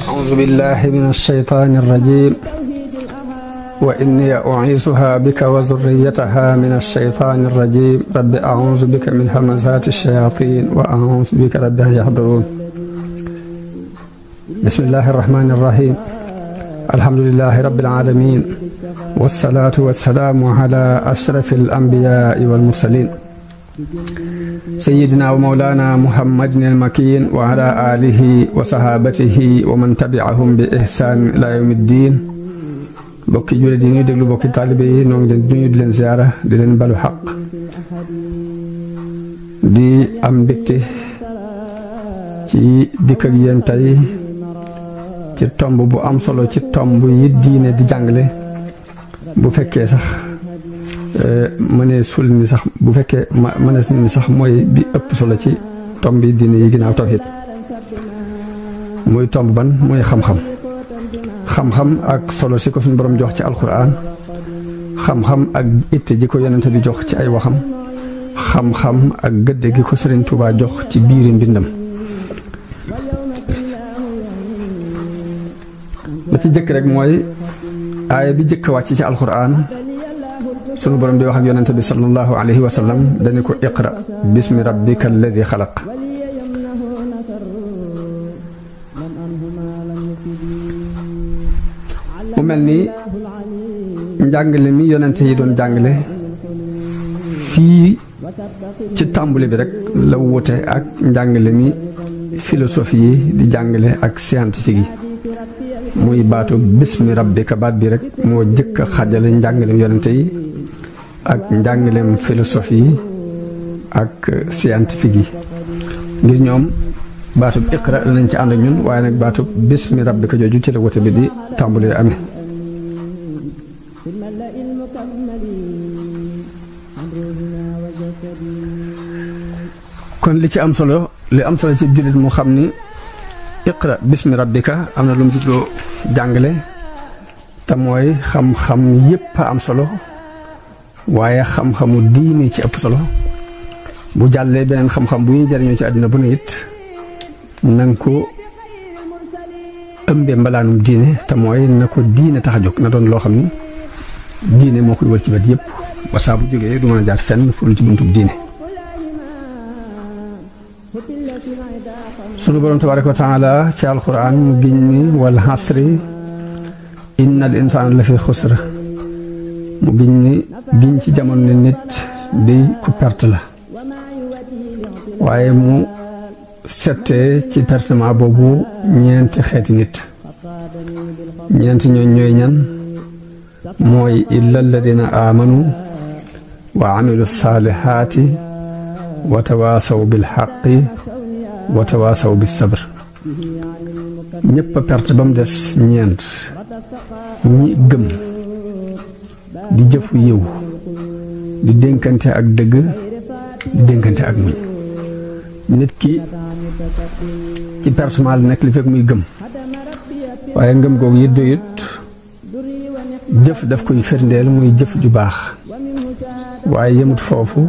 أعوذ بالله من الشيطان الرجيم وإني أعيذها بك وذريتها من الشيطان الرجيم رب أعوذ بك من همزات الشياطين وأعوذ بك رب أن يحضرون بسم الله الرحمن الرحيم الحمد لله رب العالمين والصلاة والسلام على أشرف الأنبياء والمرسلين سيدنا ومولانا محمد المكين وعلى آله وصحابته ومن تبعهم بإحسان إلى يوم الدين bokki jullit yi ñuy déglu bokki taalibe yi ñoo ngi leen di nuyu di leen ziyaara di leen balu xaq di am mbégte ci dikk ak yéen tey ci tomb bu am solo ci tomb yi diine di jàngale bu fekkee sax mënee sul ni sax bu fekkee mënees ni sax mooy bi ëpp solo ci tomb yi diine yi ginnaaw tawhid muy tomb ban muy xam-xam ak solo si ko suñu borom jox ci alquran xam-xam ak itte ji ko yonent bi jox ci ay waxam xam-xam ak gëdde gi ko Sëriñ Tuubaa jox ci biiri mbindam la ci jëkk rek mooy aaya bi jëkk wàcc ci alquran sunu borom di wax ak yonent bi sallallahu alayhi wa sallam dañu ko iqra bismi rabbika alladi xalaq mu mel ni njàngale mi yonente yi doon jàngale fii ci tàmbali bi rek la wute ak njàngale mi philosophie yi di jàngale ak scientifique yi muy baatu bismi rabbika baat bi rek moo jëkk a xajale njàngaleem yonente yi ak njàngaleem philosophie yi ak scientifique yi ngir ñoom baatub iqra lañ ci ànd ak ñun waaye nag baatub bismi rabbika jooju ci la wote bi di tàmbalee amee kon li am solo ci jullit mu xam ni iqra bismi rabbika am na lu mu jubloo jàngale te mooy xam-xam yépp a am solo waaye xam-xamu diine ci ëpp solo bu jàllee beneen xam-xam bu ñuy jariñoo ci àddina bu ne it nanga ko ëmbee mbalaanum diine te mooy na ko diine tax a jóg na doon loo xam ni diine moo koy wër ci bët yépp ba saa bu jógee du mën a jaar fenn fu lu ci buntub diine sunu boroom tabaaraka wa taala ci alquran mu giñ ni wal hasri innal insaana la fi xusra mu giñ ci jamono ne nit di ku perte la waaye mu settee ci pertement boobu ñeenti xeeti nit ñeenti ñooy ñan mooy illa alladina amanu wa amilu saalihaati wa tawaasaw bil xaqi wa tawaasaw bis sabr ñépp a perte ba mu des ñeent ñi gëm di jëfu yiw di dénkante ak dëgg di dénkante ak muñ nit ki ci pertement la nekk li fekk muy gëm waaye ngëm googu it doyut jëf daf koy firndeel muy jëf ju baax waaye yemut foofu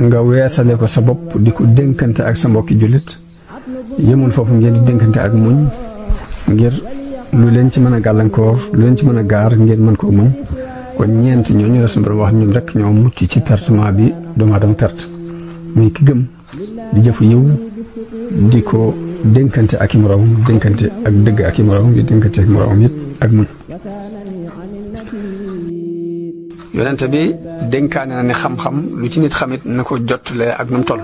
nga weesale ko sa bopp di ko dénkante ak sa mbokki jullit yemul foofu ngeen di dénkante ak muñ ngir lu leen ci mën a gàllankoor lu leen ci mën a gaar ngeen mën koo muñ kon ñeent ñooñu la suñu borom wax ñun rek ñoo mucc ci pertement bi doomu aadama perte muy ki gëm di jëfu yiw di ko dénkante ak i moroom dénkante ak dëgg ak i moroom di dénkante ak moroom it ak muñ yonente bi dénkaane na ne xam-xam lu ci nit xamit na ko jottule ak nu mu toll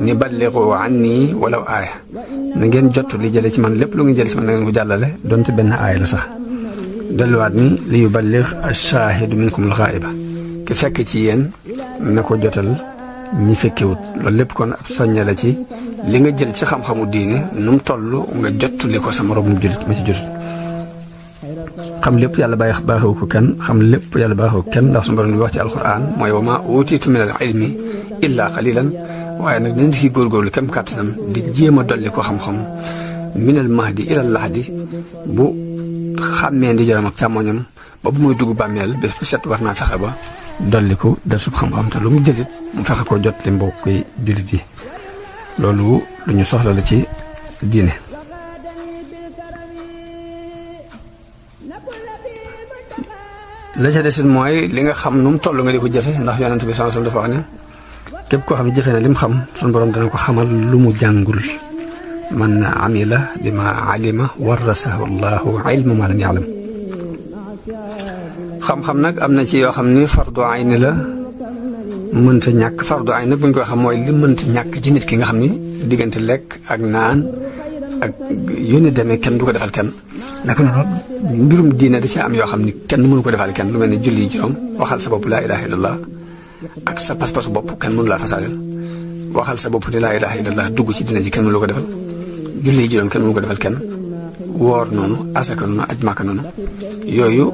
ni balligu anni walaw aaya na ngeen jot li jële ci man lépp lu ngeen jële ci man na ngeen ko jàllale donte benn aaya la sax delluwaat ni li yuballigh ash-shaahidu minkum al-ghaa'iba ki fekk ci yéen na ko jotal ñi fekkewut loolu lépp kon ab soññe la ci li nga jël ci xam-xamu diine nu mu toll nga jottali ko sa moroom jullit ma ci jotut xam lépp yàlla baaxewu ko kenn xam lépp yàlla baaxewu kenn ndax suñu borom bi wax ci alquran mooy wa maa uutiitu min al ilmi illaa qalilan waaye nag nañ ci góorgóorlu kem kàttanam di jéem a dolli ko xam-xam minal mahdi ilal lahdi bu xàmmee ndi joram ak càmmoñam ba bu muy dugg bàmmeel bés bu set war naa fexe ba dolli ko darsub xam-xam te lu mu jëlit mu fexe ko jot li mbokk jullit yi loolu lu ñu soxla la ci diine. la ca desit mooy li nga xam nu mu toll nga di ko jëfe ndax yonent bi sallallahu alayhi wasallam dafa wax ne képp koo xam ne jëfe na lim xam suñu borom dana ko xamal lu mu jàngul man amila bi ma alima warasahu llahu ilma ma lam ya'lam. xam-xam nag am na ci yoo xam ni fardu ayni la mënta ñàkk. fardu ayni nag bu ñu koy xam mooy li mënta ñàkk ci nit ki nga xam ni diggante lekk ak naan ak yónni demee kenn du ko defal kenn. naka noonu mbirum diine da ci am yoo xam ni kenn mënu ko defal kenn lu mel ne julli juróom waxal sa bopp laa ilaha illallah ak sa pas-pasu bopp kenn mënu laa fasaaleel waxal sa bopp ni laa ilaha illallah dugg ci diine ji kenn mënu ko defal julli juróom kenn mënu ko defal kenn woor noonu asaka noonu aj màkka noonu yooyu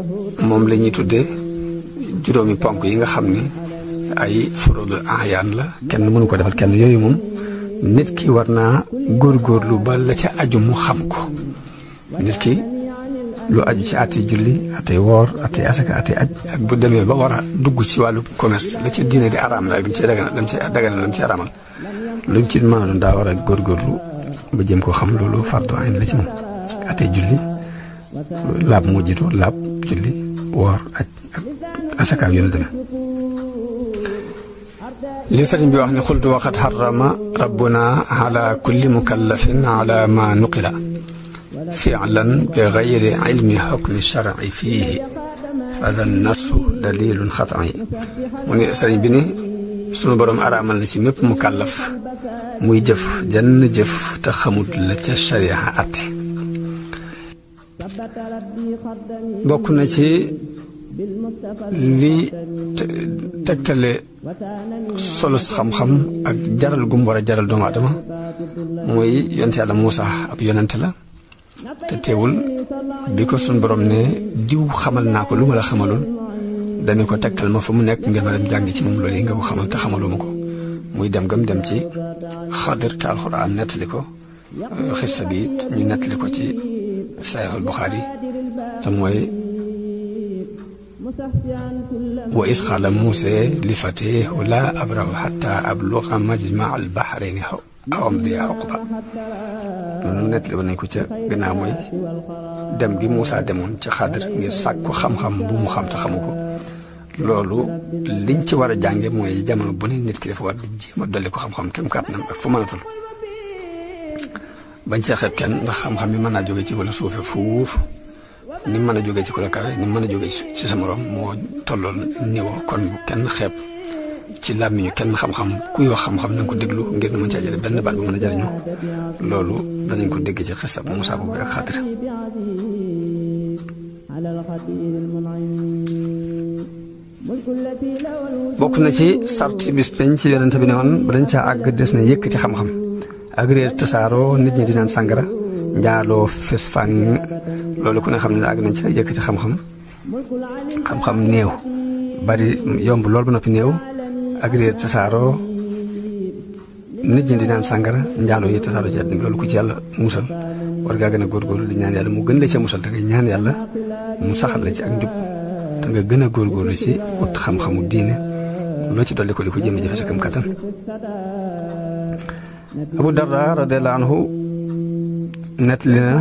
moom la ñuy tuddee juróomi ponk yi nga xam ni ay furudul ayaan la kenn mënu ko defal kenn yooyu moom nit ki war naa góorgóorlu ba la ca aju mu xam ko. nit ki lu aju ci àttee julli àttee woor àttee asaka àttee aj ak bu demee ba war a dugg ci wàllu commerce la ci diine di araam la ak lu mu ci daganal la mu ci araamal lu mu ci mën a doon daa war a góorgóorlu ba jëm koo xam loolu fardu ayn la ci moom. àttee julli laab moo jiitu laab julli woor aj ak asaka ak yoonu demee. li sëriñ bi wax ne xultu waxat xarama rabbuna ala kulli mukallafin ala ma nuqila fi'lan bi gayri ilmi hukmi shar'i fiihi fa dha nasu dalilun xat'i mu ne sëriñ bi ni sunu borom araamal na ci mépp mukallaf muy jëf jenn jëf te xamut la ca sharia atti. bokk na ci li tegtale solus xam-xam ak jaral gum war a jaral doomu adama mooy yonte yàlla Muusa ab yonente la te teewul bi ko sun borom ne diw xamal naa ko lu ma la xamalul dañu ko tegtal ma fa mu nekk ngir ma dem jàngi ci moom loolu yi nga ko xamal te xamaluma ko muy dem gam dem ci Xadir te alxuraan nettali ko xissa bi ñu nettali ko ci Saxiixul Buxaari te mooy wa is qaala Muusaa li fatiihi laa abrahu hattaa abluga majma'a al-bahrayni aw amdiya huqban loolu nettali woon nañ ko ca gannaaw mooy dem gi Muusaa demoon ci Xadir ngir sàkku xam-xam bu mu xam te xamu ko loolu liñ ci war a jànge mooy jamono bu ne nit ki dafa war di jéem a dolli ko xam-xam kem kàttanam ak fu mënatul bañ cee xeeb kenn ndax xam-xam bi mën naa jóge ci wala suufe fuuf ni mën a jógee ci ku la kawe ni mën a jógee ci sa morom moo tolloon niveau kon bu kenn xeeb ci làmmiñu kenn xam-xam kuy wax xam-xam nañ ko déglu ngir na mën caa jële benn baat bu mën a jariñoo loolu danañ ko dégg ci xisa bu Muusaa boobu ak Xadir. bokk na ci sarti bis peñ ci yonente bi ne woon ba dañ caa àgg des na yëkkati xam-xam ak réer tasaaroo nit ñi di naan sàngara njaaloo fes fàng loolu ku ne xam ne àgg nañ ca yëkkati xam-xam néew bari yomb lool ba noppi néew ak réer tasaaroo nit ñi di naan sàngara njaaloo yi tasaaroo ci àddina bi loolu ku ci yàlla musal war ngaa gën a góorgóorlu di ñaan yàlla mu gën la ca musal te nga ñaan yàlla mu saxal la ci ak njub te nga gën a góorgóorlu ci ut xam-xamu diine loo ci dolli ko di ko jéem a jëfe sa kam kattan. Abu Darda radiyallahu anhu nettali na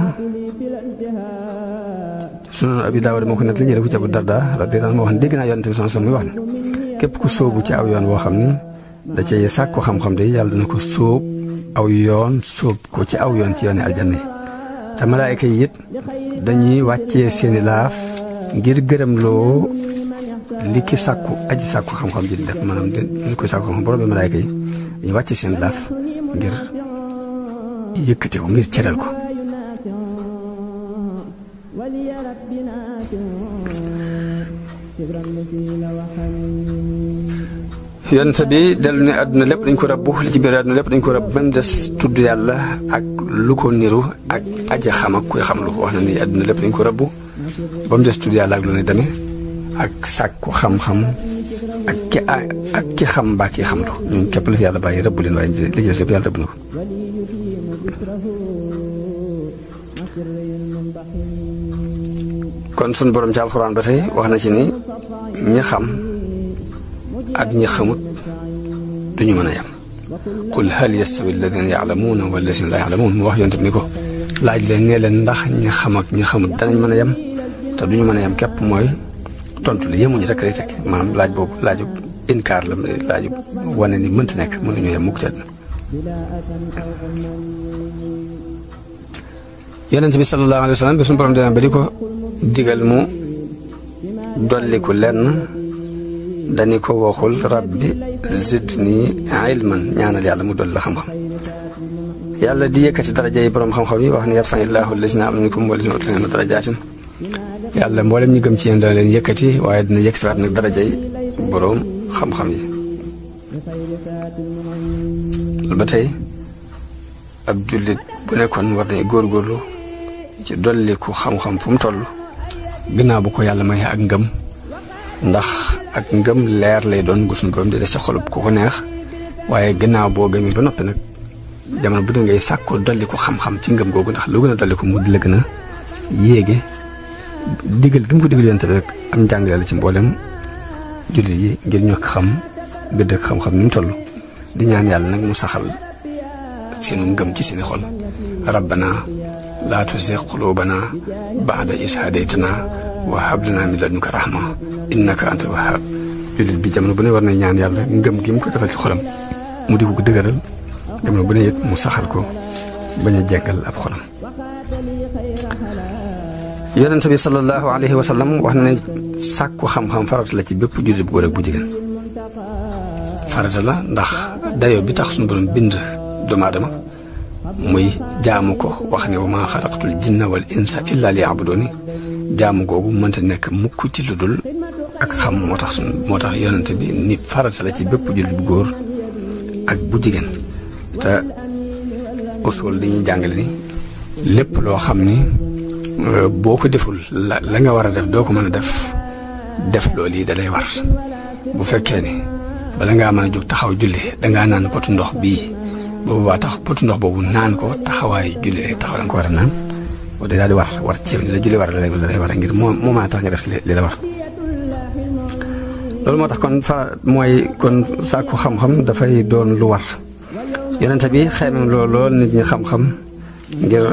Sunan Abi Daawud moo ko nettali jële ko ci Abu Darda radiyallahu anhu moo wax ne dégg naa Yonent bi sallallahu alayhi wasallam muy wax ne képp ku sóobu ci aw yoon woo xam ni da cay sàkku xam-xam de yàlla dana ko sóob aw yoon sóob ko ci aw yoon ci yooni aljanna yi te malaayika yi it dañuy wàccee seeni laaf ngir gërëm loo li ki sàkku aji sàkku xam-xam ji di def maanaam li koy sàkku xam-xam borom bi malaayika yi dañuy wàccee seen laaf ngir yëkkate ko ngir cëral ko. yonent bi dellu ne àdduna lépp dañ ko rabbu li ci biir àdduna lépp dañ ko rabb même des tudd yàlla ak lu ko niru ak aji xam ak kuy xam lu wax na ni àdduna lépp dañ ko rabbu ba mu des tudd yàlla ak lu ne demee ak sàkku xam-xam ak ki xam mbaa ki xam lu ñun képp la fi yàlla bàyyi rëbb leen waaye li ci des lépp yàlla rëbb na ko. kon sun borom ci alxuraan ba tey wax na ci ni ñi xam ak ñi xamut duñu mën a yem qul hal yastawi alladina yaalamuuna walladina laa yaalamuun mu wax yonte bi ni ko laaj leen nee leen ndax ñi xam ak ñi xamut danañ mën a yem te duñu mën a yem képp mooy tontu li yemuñu rek lay teg maanaam laaj boobu laajub inkaar la laajub wane ni mënta nekk mënuñu yem mukk ci yonent bi sallallahu alayhi wa sallam bi suñu borom demee ba di ko digal mu dolliku lenn dañu ko waxul rabbi zidni ilman ñaanal yàlla mu dolli la xam-xam yàlla di yëkkati daraja yi borom xam-xam yi wax ni yarfa'illaahu llaziina aamanu minkum wallaziina uutul ilma darajaatin yàlla mboolem ñi gëm ci yéen dana leen yëkkati waaye dina yëkkati waat nag daraja yi borom xam-xam yi ba tey ab jullit bu nekkoon war nañ góorgóorlu ci dolliku xam-xam fu mu toll ginnaaw bu ko yàlla may ak ngëm ndax ak ngëm leer lay doon gu suñu borom di def ci xolub ku ko neex waaye ginnaaw boo gëmee ba noppi nag jamono bu ne ngay sàkkoo dolliku xam-xam ci ngëm googu ndax lu gën a dolliku mu di la gën a yéege digal gi mu ko digal yonent bi rek am njàngale la ci mboolem jullit yi ngir ñoo xam gëdd ak xam-xam ni mu toll di ñaan yàlla nag mu saxal seenu ngëm ci seeni xol rabbana laa tuzigh qulubana ba'da idh hadaytana wa hab lana min ladunka rahma innaka antal wahhab jullit bi jamono bu ne war na ñaan yàlla ngëm gi mu ko defal ci xolam mu di ko dëgëral jamono bu ne it mu saxal ko bañ a jeggal ab xolam yonent bi sallallahu alayhi wa sallam wax na ne sàkku xam-xam farata la ci bépp jullit bu góor ak bu jigéen farata la ndax dayoo bi tax suñu borom bind doomu aadama muy jaamu ko wax ne wa maa xalaqtul jinna wal insa illa liya'buduni jaamu googu mënta nekk mukk ci lu dul ak xam moo tax yonent bi ni farata la ci bépp jullit bu góor ak bu jigéen te usul dañuy jàngale ni lépp loo xam ni boo ko deful la nga war a def doo ko mën a def loolu yi da lay war bu fekkee ni bala ngaa mën a jóg taxaw julli dangaa naan potu ndox bii boobu waa tax potu ndox boobu naan ko taxawaayu julli taxaw da nga ko war a naan boo daal di war ci yow ni la julli war la lay war a ngir moo mën a tax nga def li la war loolu moo tax kon sàkku xam-xam dafay doon lu war yonent bi xeemem lool nit ñi xam-xam ngir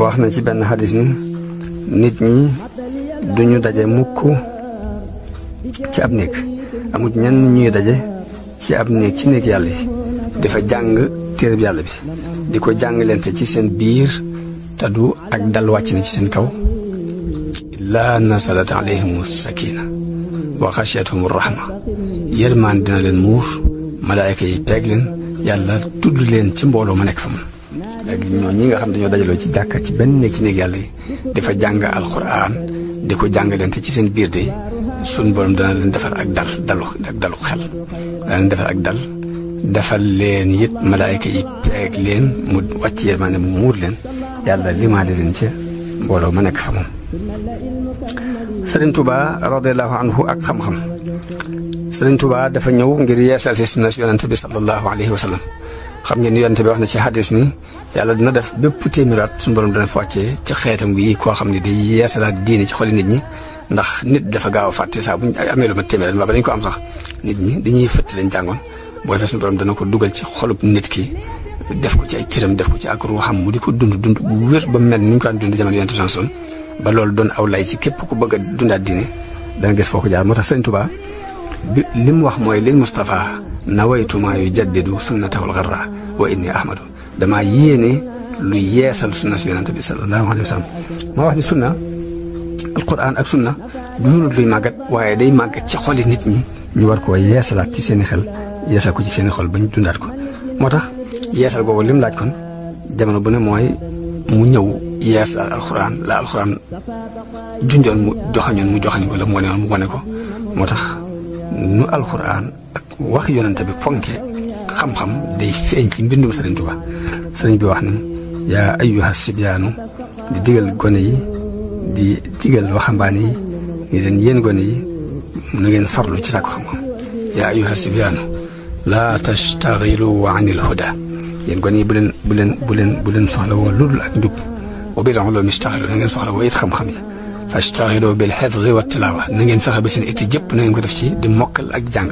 wax na ci benn xadis ni nit ñi duñu daje mukk ci ab néeg amut ñenn ñuy daje ci ab néeg ci néeg yàlla yi dafa jàng téereb yàlla bi di ko jàngalante ci seen biir te du ak dal wàcc na ci seen kaw illaa nasalat alayhimu sakina wa xashiyatuhum rahma yërmaan dina leen muur malaayka yi peeg leen yàlla tudd leen ci mbooloo ma nekk fa mun léegi ñoo ñi nga xam dañoo dajaloo ci jàkka ci benn néeg ci néeg yàlla yi dafa jàng alxuraan di ko jàngalante ci seen biir de sun borom dana leen defal ak dalu xel dana leen defal ak dal defal leen it malaayka yi peeg leen mu wàcc yërmaane mu muur leen yàlla limaale leen ca mbooloo ma nekk fa moom Sëriñ Tuubaa radiyallahu anhu ak xam-xam Sëriñ Tuubaa dafa ñëw ngir yeesal ci sunna si yonente bi sallallahu alayhi wa sallam xam ngeen ni yonente bi wax na ci xadis ni yàlla dina def bépp téeméeraat suñu borom dana fa wàccee ci xeetam wi koo xam ne day yeesalaat diine ci xoli nit ñi ndax nit dafa gaaw a fàtte saa buñ amee lu ma téeméeraat mbaa ba dañ ko am sax nit ñi dañuy fëtt lañ jàngoon booy fee suñu borom dana ko dugal ci xolub nit ki def ko ci ay cëram def ko ci ak ruuxam mu di ko dund bu wér ba mel ni ñu ko daan dund jamono yonente sanson ba loolu doon aw lay ci képp ku bëgg a dundaat diine danga gis foo ko jaar moo tax Sëriñ Tuubaa bi li mu wax mooy lil Mustafa nawaytu maa yujaddidu sunnatahul gharra wa inni ahmadu damaa yéene lu yeesal sunna si yonente bi sallallahu alayhi wa sallam maa wax ni sunna alquran ak sunna du mënut luy màggat waaye day màggat ci xoli nit ñi ñu war koo yeesalaat ci seeni xel yeesal ko ci seeni xol ba ñu dundaat ko moo tax yeesal boobu lim laaj kon jamono bu ne mooy mu ñëw yeesal alxuraan la alxuraan junjoon mu joxañ ko la mu wane woon mu wane ko moo tax nu alxuraan ak wax yonente bi fonke xam-xam day feeñ ci mbindum Sëriñ Tuubaa sëriñ bi wax ni yaa ayyuha sibyaanu di digal gone yi di digal waxambaane yi ni leen yéen gone yi na ngeen farlu ci sàkku xam-xam yaa ayyuha sibyaanu laa tastaxilu anil huda yéen gone yi bu leen soxla woo ludul ak njub wa bil ulumi istaxilu na ngeen soxla woo it xam-xam yi fashtaxilu bil xifzi wa tilaawa na ngeen fexe ba seen itti jëpp na ngeen ko def ci di mokkal ak jàng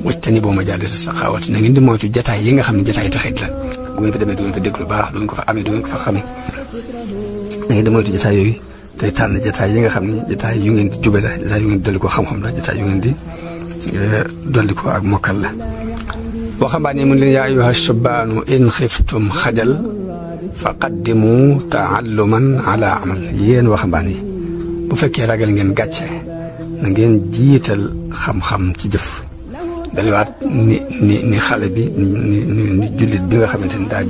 wajtani boo majaalis saxaawat na ngeen di moytu jataay yi nga xam ne jataay taxit la bu ngeen fa demee du ngeen fa déglu baax du ngeen ko fa amee du ngeen ko fa xamee na ngeen di moytu jataay yooyu tey tànn jataay yi nga xam ne jataay yu ngeen di jube la jataay yu ngeen di dolli ko xam-xam la jataay yu ngeen di dolli ko ak mokkal la waxambaane mun leen yaa ayyuha shubaanu in xiftum xajal fa qaddimu taalluman ala amal yéen waxambaane yi bu fekkee ragal ngeen gàcce na ngeen jiital xam-xam ci jëf daliwaat ni xale bi ni jullit bi nga xamante ni daa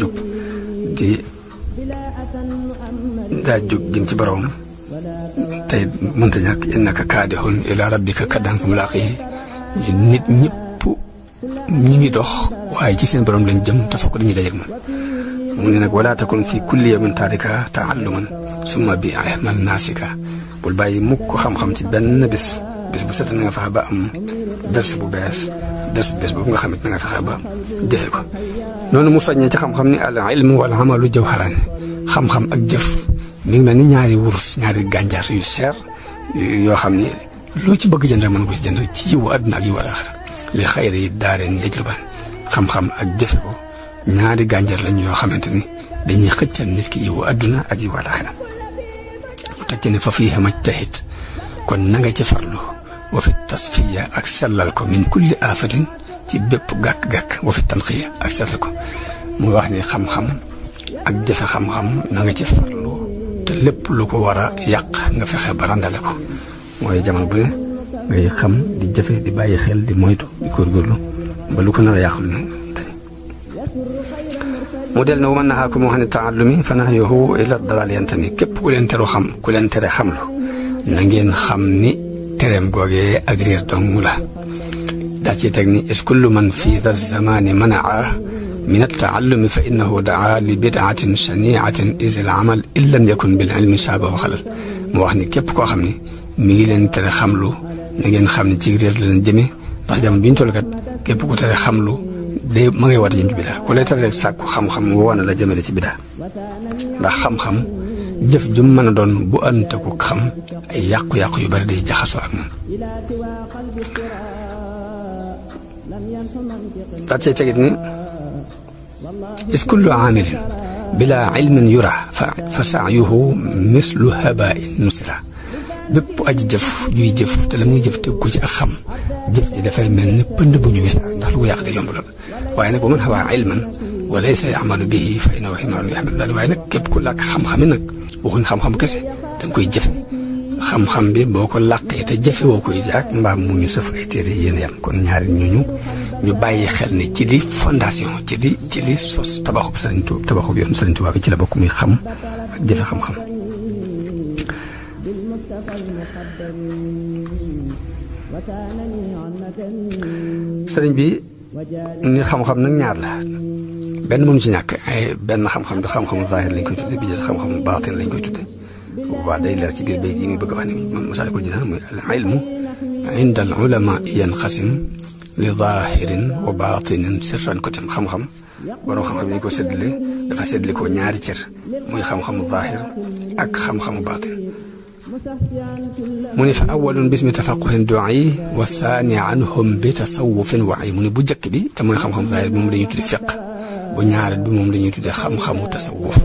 jóg jëm ci boroom tey mënta ñàkk innaka kaadihun ila rabbika kaddan fa mulaaqihi nit ñëpp ñi ngi dox waaye ci seen borom lañ jëm te fokk dañuy dajeek moom mu ne nag wala takun fi kulli yawmin taarika taalluman summa bi ahmal naasika bul bàyyi mukk xam-xam ci benn bés bu set na nga fexe ba am dars bu bees boobu nga xamit na nga fexe ba jëfe ko noonu mu soññee ci xam-xam ni al ilmu wal amalu jawharaan xam-xam ak jëf mi ngi mel ni ñaari wurus ñaari gànjar yu seer yoo xam ni loo ci bëgg jënd rek mën ko ci jënd ci yiwu àdduna ak yiwu alaaxira li xayri yi daareen yajlubaan xam-xam ak jëfe ko ñaari gànjar lañ yoo xamante ni dañuy xëccal nit ki yiwu àdduna ak yiwu alaaxira mu teg ci ne fa fiihi majtahid kon na nga ci farlu wa fi tasfiya ak sellal ko min kulli aafatin ci bépp gàkk-gàkk wa fi tanqiya ak sellal ko mu wax ni xam-xam ak jëfe xam-xam na nga ci farlu te lépp lu ko war a yàq nga fexe ba randale ko mooy jamono bu ne ngay xam di jëfe di bàyyi xel di moytu di góorgóorlu ba lu ko nar a yàqul na dañ mu del ne wa man nahaakum an taallumi fa nahyuhu ila dalal yantami képp ku leen tere xamlu na ngeen xam ni tereem googee ak réer dong la daal ci teg ni is kullu man fi dha zamani manaa min at-taallumi fa innahu daa li bidaatin shaniatin is al amal in lam yakun bil ilmi shaabahu xalal mu wax ni képp koo xam ni mi ngi leen tere xamlu na ngeen xam ne ci réer la leen jëmee ndax jamono bi ñu toll kat képp ku tere xamlu day ma ngay woote jëm ci bidaa ku lay tere rek sàkku xam-xam woon la jëmale ci bidaa ndax xam-xam jëf ju mën a doon bu ante ko xam ay yàqu-yàqu yu bari day jaxasoo ak moom daat cee tegit ni is kullu aamilin bila ilmin yura fa saayuhu mislu habain nusira bépp aji jëf juy jëf te la muy jëf teg ko ci ak xam jëf ji dafay mel ni pënd bu ñu wisaar ndax lu ko yàq day yomb lool waaye nag bu man xawaa ilman wa laysa yamalu bihi fa innahu himaarun yaxmilu daal waaye nag képp ku làkk xam-xami nag waxuñ xam-xam kese da nga koy jëfe xam-xam bi boo ko làqee te jëfe woo koy yàq mbaam mu ñu sëf ay téere yéen yam kon ñaari ñooñu ñu bàyyi xel ni ci li fondation ci li sos tabaxub yoon Sëriñ Tuubaa bi ci la bokk muy xam ak jëfe xam-xam sëriñ bi ni xam-xam nag ñaar la benn mënu ci ñàkk ay benn xam-xam bi xam-xamu zaahir lañ koy tudde bi jël xam-xamu baatin lañ koy tudde waa day leer ci biir bay yi muy bëgg a wax ni Masaalikul Jinaan muy al ilmu inda al ulama yanqasim li zaahirin wa baatinin sirran ko tam xam-xam borom xam-xam yi ñu ko séddale dafa séddale ko ñaari cër muy xam-xamu zaahir ak xam-xamu baatin mu ne fa awalun bismi tafaquhin du'i wa saani anhum bi tasawufin wa'i mu ne bu njëkk bi te mooy xam-xamu zaahir bi moom la ñuy tudde fiq bu ñaareel bi moom la ñuy tudde xam-xamu tasawuf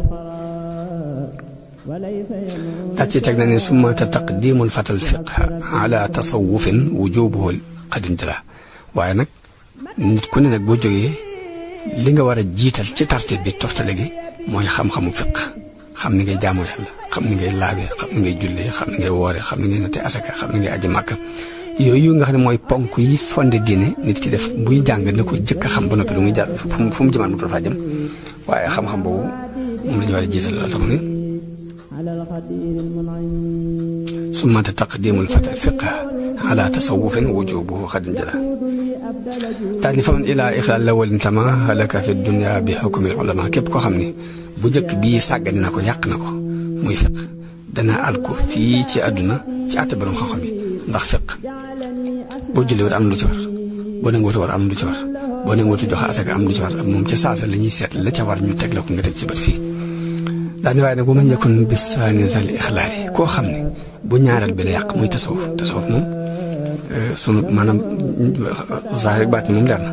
daa ci teg na ne summa taqdimul fatal fiqh ala tasawufin wujubuhu qadin jala waaye nag nit ku ne nag boo jógee li nga war a jiital ci tartib bi toftale gi mooy xam-xamu fiq xam ni ngay jaamoo yàlla xam ni ngay laabee xam ni ngay jullee xam ni ngay woore xam ni ngay natte asaka xam ni ngay aji màkka yooyu nga xam ne mooy ponk yi fondé diine nit ki def buy jàng na ko jëkk a xam ba noppi lu muy jàll fu mu jëmaan mu dafa jëm waaye xam-xam boobu moom la ñu war a jiital loolu tax mu ne summa taqdimul fata fiqh ala tasawufin wujubuhu xadin jala daal ni fa man ilaa ixlaal lawalin tama halaka fi dunya bi hukmil ulama képp koo xam ne bu njëkk bii sàggane na ko yàq na ko muy fiq dana al ko fii ci àdduna ci àtte borom xam-xam yi ndax fiq boo jullee war am lu ci war boo nangu war am lu ci war boo nangu joxe asaka am lu ci war ak moom ca saasa la ñuy seet la ca war ñu teg la ko nga teg ci bët fii daane waaye nag bu ma yakun bi saani zal ixlaali koo xam ne bu ñaareel bi la yàq muy tasawuf moom sunu maanaam zaahir ak baatin moom leer na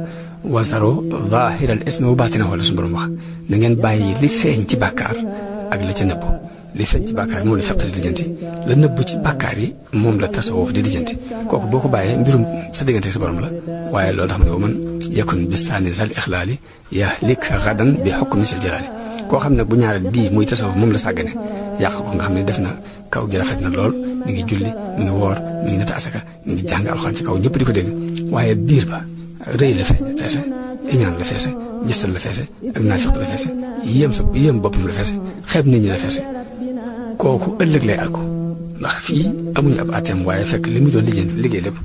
wasaro zaahiral ismi wa baatina wala suñu borom wax na ngeen bàyyi li feeñ ci bàkkaar ak la ca nëbbu li feeñ ci bàkkaar yi moom la fiq di lijjanti la nëbbu ci bàkkaar yi moom la tasawuf di lijjanti kooku boo ko bàyyee mbirum sa diggante sa borom la waaye loolu tax ma ne wa man yakun bi saani zal ixlaali yahlik gadan bi hukmi sil jalaali koo xam ne bu ñaareel bii muy tasawuf moom la sàggane yàq ko nga xam ne def na kaw gi rafet na lool mi ngi julli mi ngi woor mi ngi natt asaka mi ngi jàng alxuraan ci kaw ñëpp di ko dégg waaye biir ba rëy la feese iñaan la feese njëstal la feese ak naafiq la feese yéem boppam la feese xeeb nit ñi la feese kooku ëllëg lay alko ndax fii amuñu ab atem waaye fekk li mu doon liggéey lépp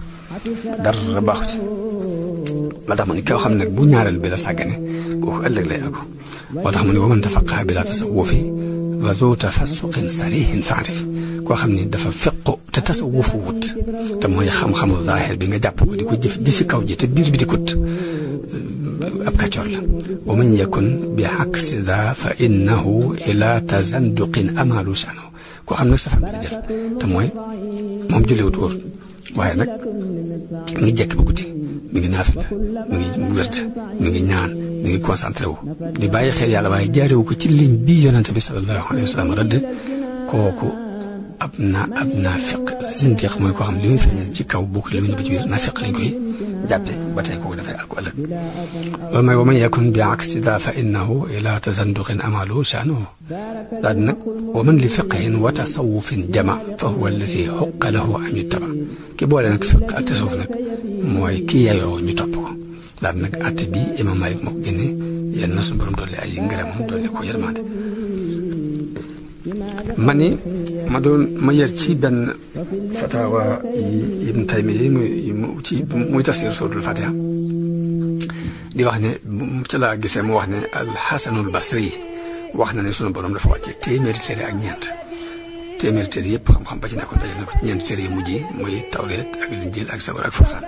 dara baaxu ci ba tax mu ne koo xam ne bu ñaareel bi la sàggane kooku ëllëg lay alko moo tax mu ne wa man tafaqaha bila tasawufi wa zu tafassuqin sarihin fa'rif koo xam ne dafa fiqu te tasawufu wut te mooy xam-xamu zaahir bi nga jàpp ko di ko jëfi kaw ji te biir bi di kut ab kàccoor la wa man yakun bi aksi daa fa innahu ila tazanduqin amalu sano koo xam nag safam bi la jël te mooy moom julliwut wóor waaye nag mi ngi jekk ba guddi mi ngi naafila mi ngi wérd mi ngi ñaan mi ngi concentré wu di bàyyi xel yàlla waaye jaarewu ko ci ligne bii yonente bi sallallahu alayhi wa sallam rëdd kooku ab naafiq zindiq mooy koo xam li muy feeñal ci kaw bokk li muy nëbb ci biir naafiq lañ koy jàppe ba tey kooku dafay alko ëllëg loolu mooy wa man yakun bi aksi daa fa innahu ila tazanduqin amalu sha'nuhu daal di nag wa man li fiqhin wa tasawufin jama fa huwa allazi huqqa lahu an yuttaba ki boole nag fiq ak tasawuf nag mooy ki yayoo ñu topp ko daal di nag atte bi imam Malik moo ko génne yal na suñu borom dolli ay ngërëmam dolli ko yërmande ma yër ci benn fatawa yi Ibn Taymiyya muy tafsir suuratul Fatiha di wax ne ci laa gisee mu wax ne al-Hasanul Basri wax na ne sunu borom dafa wàcce téeméeri téere ak ñeent téeméeri téere yëpp xam-xam ba ci nekkoon dajal na ko ci ñeent téere yu mujj yi muy Tawreet ak Linjiil ak Sabuur ak Furqaan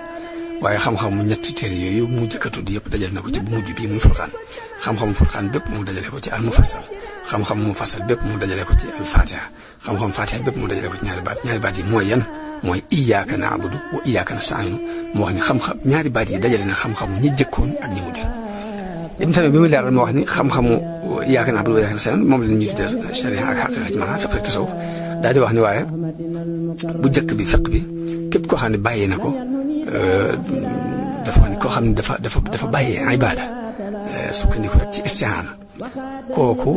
waaye xam-xam mu ñetti téere yooyu mu jëkk a tudd yëpp dajal na ko ci bu mujj bii muy Furqaan xam-xamu Furqaan bépp mu dajale ko ci al-Mufassal xam-xam mu fassal bépp mu dajale ko ci al-Fatiha xam-xam Fatiha bépp mu dajale ko ci ñaari baat yi mooy yan mooy iyyaaka na'budu wa iyyaaka nasta'iin mu wax ni xam-xam ñaari baat yi dajale na xam-xamu ñi jëkkoon ak ñi mujj Ibn Taymiyya bi muy leeral moo wax ni xam-xamu iyyaaka na'budu wa iyyaaka nasta'iin moom la ñuy tuddee sharia ak haqiqa ci maanaam fiqh ak tasawuf daal di wax ni waaye bu jëkk bi fiqh bi képp koo xam ne bàyyi na ko dafa wax ni koo xam ne dafa bàyyi ibaada sukkandiku rek ci istihaana kooku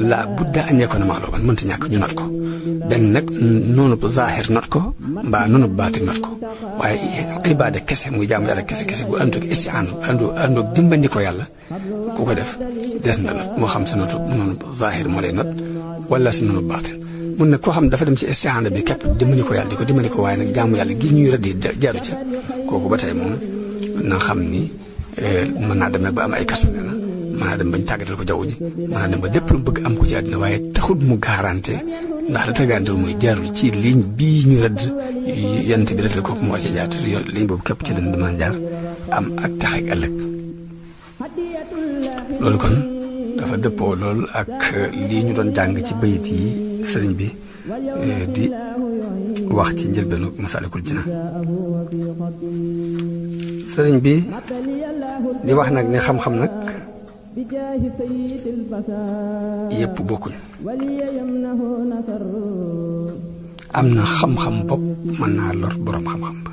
la budda an yakuna maxluuban mënta ñàkk ñu not ko benn nag noonu bu zaahir not ko mbaa noonu bu baatin not ko waaye ibaada kese muy jaamu yàlla kese bu àndoog isti'aan àndoog dimbandi ko yàlla ku ko def des na not moo xam sa notu noonu bu zaahir moo lay not wala sa noonu bu baatin mun nag koo xam dafa dem ci isti'aan bi képp dimbali ko yàlla di ko dimbali ko waaye nag jaamu yàlla gi ñuy rëdd jaaru ca kooku ba tey moom na xam ni mën naa dem nag ba am ay kasu ne na mën naa dem bañ tàggatal ko jaww ji mën naa dem ba lépp lu bëgg am ko ci àddina waaye taxut mu garanté ndax la tàggatal mooy jaarul ci ligne bii ñu rëdd yant bi rek la kooku mu war ci jaar te ligne boobu képp ci dana mën a jaar am ak tax ak ëllëg loolu kon dafa dëppoo lool ak lii ñu doon jàng ci bayit yi sëriñ bi di wax ci njëlbeenu Masaalikul Jinaan sëriñ bi di wax nag ne xam-xam nag yëpp bokkuñ am na xam-xam bopp mën naa lor boroom xam-xam ba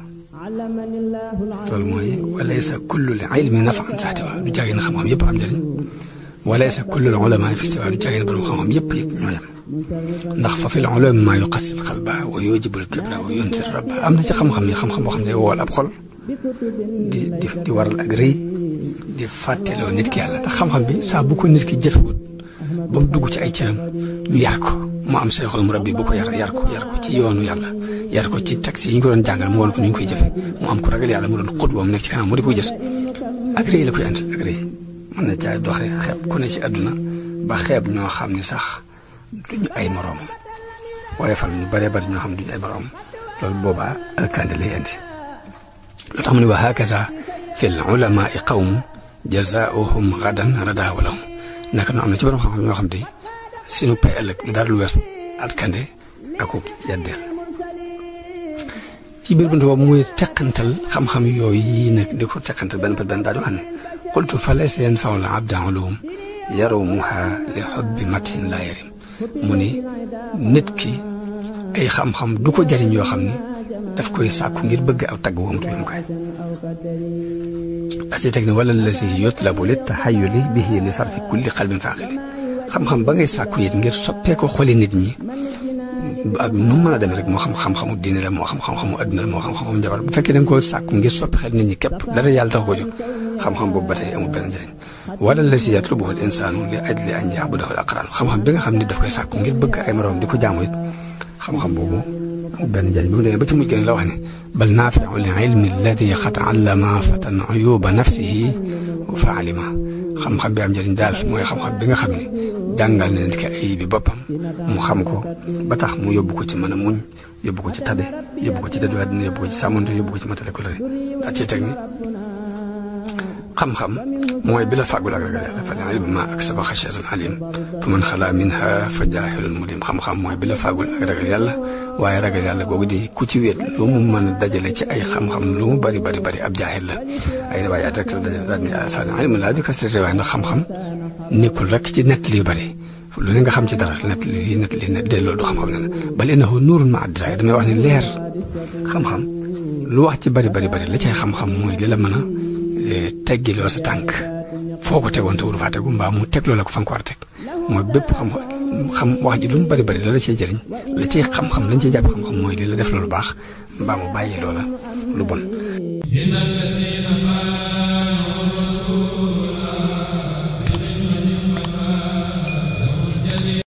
loolu mooy walaysa kullu ilmi naf'an sa ihtiwa du jàggee na xam-xam yëpp am njëriñ walaysa kullu ulama fi istiwa du jàggee na boroom xam-xam yëpp ñoo yem ndax fa fi ulama maa yuqassil qalba wa yujibul kibra wa yunsir rabba am na ci xam-xam yi xam-xam boo xam ne wool ab xol di waral ak rëy di fàtteloo nit ki yàlla ndax xam-xam bi saa bu ko nit ki jëfewut ba mu dugg ci ay cëram ñu yar ko mu am sayxul murabbi bu ko yar ko ci yoonu yàlla yar ko ci taxi yi ñu ko doon jàngal mu woon ko ni ñu koy jëfe mu am ko ragal yàlla mu doon xut boobu nekk ci kanam mu di ko jës ak rëy la koy andi ak rëy mën na caay doxe xeeb ku ne ci àdduna ba xeeb ñoo xam ne sax duñu ay moroomam waaye fal ñu bare bari ñoo xam ne duñu ay moroomam loolu boobaa alkandi lay andi loo tax mu ne wa hakaza fil ulamaai qawm jazaohum gadan rada walahum naka noonu am na ci borom xam-xam ñoo xam te sinu pay ëllëg dara lu weesu atkande akuk yeddeel ci biir buntu boobu muy teqantal xam-xam yooyu yi nag di ko teqantal benn par benn daal di wax ne qultu fa laysa yanfa'u al-'abda 'ulum yarumuha li hubbi matin la yarim mu ni nit ki ay xam-xam du ko jariñ yoo xam ni daf koy sàkku ngir bëgg aw tagg wamtu yom koy ati teg ne wala la si yutlabu li tahayyuli bihi li sarfi kulli qalbin faqili xam-xam ba ngay sàkku it ngir soppee ko xoli nit ñi ak nu mën a demee rek moo xam xam-xamu diine la moo xam xam-xamu adduna la moo xam xam-xamu njabar bu fekkee da nga koo sàkku ngir soppi xel nit ñi képp dara yàlla tax ko jóg xam-xam boobu ba tey amul benn njëriñ wala la si yatlubuhu al insaanu li ajli an ya'budahu al aqraan xam-xam bi nga xam ne daf koy sàkku ngir bëgg ay moroom di ko jaamu it xam-xam boobu amul benn njëriñ bi mu demee ba ci mujj gën la wax ne bal naafi'u li ilmi alladi qad 'allama fatan 'uyuba nafsihi fa 'alima xam-xam bi am njëriñ daal mooy xam-xam bi nga xam ne jàngal na nit ki ay bi boppam mu xam ko ba tax mu yóbbu ko ci mën a muñ yóbbu ko ci tabe yóbbu ko ci dëddu àddina yóbbu ko ci sàmmonte yóbbu ko ci matale ko lëre daa ci teg ni xam-xam mooy bi la fàggul ak ragal yàlla fal ilmu ma aksaba xashyatan alim fa man xalaa minha fa jaahilun mudim xam-xam mooy bi la fàggul ak ragal yàlla waaye ragal yàlla googu di ku ci wéet lu mu mën a dajale ci ay xam-xam lu mu bari bari bari ab jaahil la ay riwaayaat rek la dajale daal ni fal ilmu laa bi kasrati riwaaya ndax xam-xam nekkul rek ci nett li yu bari lu ne nga xam ci dara nett li delloo du xam-xam ne na bal innahu nuurun ma'a diraaya damay wax ni leer xam-xam lu wax ci bari bari bari la cay xam-xam mooy li la mën a teggiloo sa tànk foo ko tegoon te wuru faa tegu mbaa mu tegloo la ko fa nga ko war a teg mooy bépp xam wax ji lu mu bari bari la la cay jëriñ la cay xam-xam lañ cay jàpp xam-xam mooy li la def loolu baax mbaa mu bàyyi loola lu bon